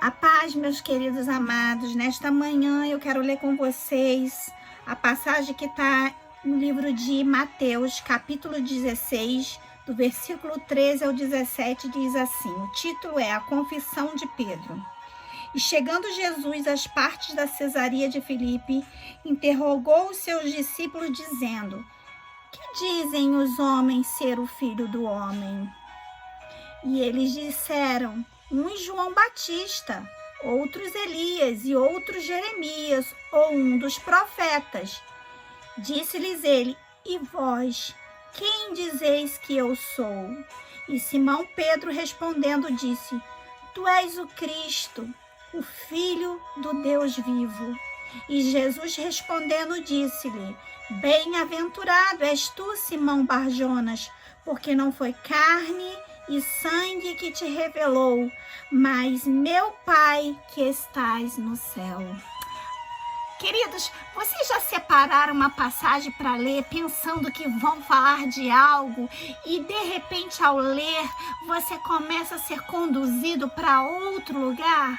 A paz, meus queridos amados. Nesta manhã eu quero ler com vocês a passagem que está no livro de Mateus, capítulo 16, do versículo 13 ao 17, diz assim, o título é A Confissão de Pedro. E chegando Jesus às partes da Cesaria de Filipe, interrogou os seus discípulos dizendo, que dizem os homens ser o Filho do Homem? E eles disseram, uns João Batista, outros Elias e outros Jeremias, ou um dos profetas. Disse-lhes ele, e vós, quem dizeis que eu sou? E Simão Pedro respondendo disse, tu és o Cristo, o Filho do Deus vivo. E Jesus respondendo disse-lhe, bem-aventurado és tu, Simão Barjonas, porque não foi carne e sangue que te revelou, mas meu Pai que estás no céu. Queridos, vocês já separaram uma passagem para ler pensando que vão falar de algo e de repente ao ler você começa a ser conduzido para outro lugar?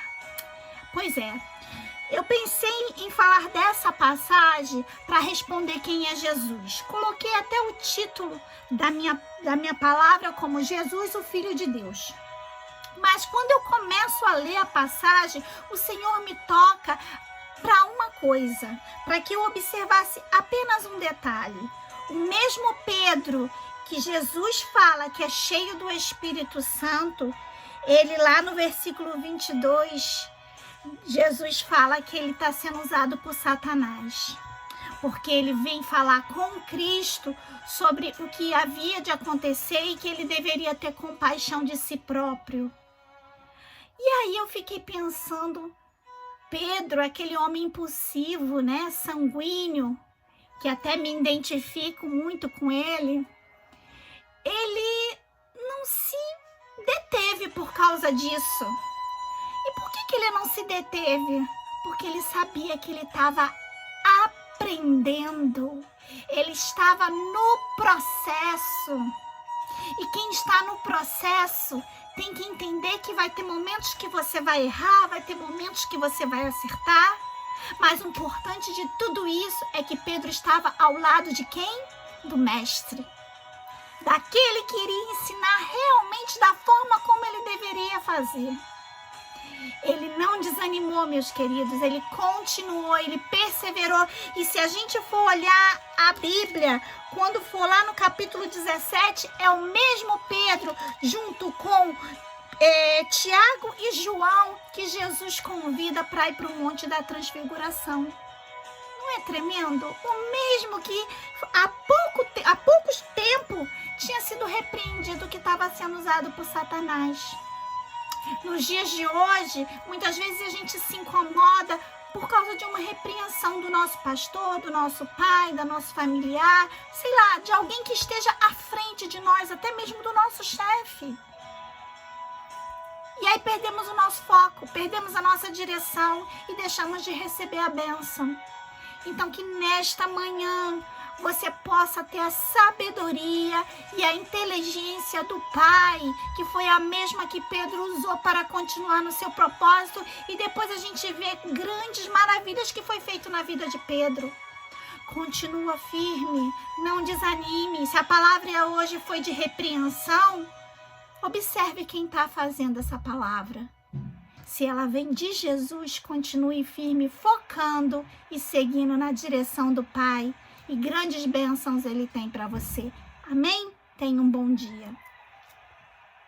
Pois é, eu pensei em falar dessa passagem para responder quem é Jesus. Coloquei até o título da minha palavra como Jesus, o Filho de Deus. Mas quando eu começo a ler a passagem, o Senhor me toca para uma coisa, para que eu observasse apenas um detalhe. O mesmo Pedro que Jesus fala que é cheio do Espírito Santo, ele lá no versículo 22, Jesus fala que ele está sendo usado por Satanás, porque ele vem falar com Cristo sobre o que havia de acontecer e que ele deveria ter compaixão de si próprio. E aí eu fiquei pensando, Pedro, aquele homem impulsivo, né, sanguíneo, que até me identifico muito com ele não se deteve por causa disso. E por que ele não se deteve? Porque ele sabia que ele estava aprendendo. Ele estava no processo. E quem está no processo tem que entender que vai ter momentos que você vai errar, vai ter momentos que você vai acertar. Mas o importante de tudo isso é que Pedro estava ao lado de quem? Do mestre. Daquele que iria ensinar realmente da forma como ele deveria fazer. Ele não desanimou, meus queridos, ele continuou, ele perseverou. E se a gente for olhar a Bíblia, quando for lá no capítulo 17, é o mesmo Pedro, junto com Tiago e João, que Jesus convida para ir para o Monte da Transfiguração. Não é tremendo? O mesmo que há pouco tempo tinha sido repreendido, que estava sendo usado por Satanás. Nos dias de hoje, muitas vezes a gente se incomoda por causa de uma repreensão do nosso pastor, do nosso pai, do nosso familiar, sei lá, de alguém que esteja à frente de nós, até mesmo do nosso chefe. E aí perdemos o nosso foco, perdemos a nossa direção e deixamos de receber a bênção. Então que nesta manhã você possa ter a sabedoria e a inteligência do Pai, que foi a mesma que Pedro usou para continuar no seu propósito, e depois a gente vê grandes maravilhas que foi feito na vida de Pedro. Continua firme, não desanime. Se a palavra hoje foi de repreensão, observe quem está fazendo essa palavra. Se ela vem de Jesus, continue firme, focando e seguindo na direção do Pai. E grandes bênçãos ele tem para você. Amém? Tenha um bom dia.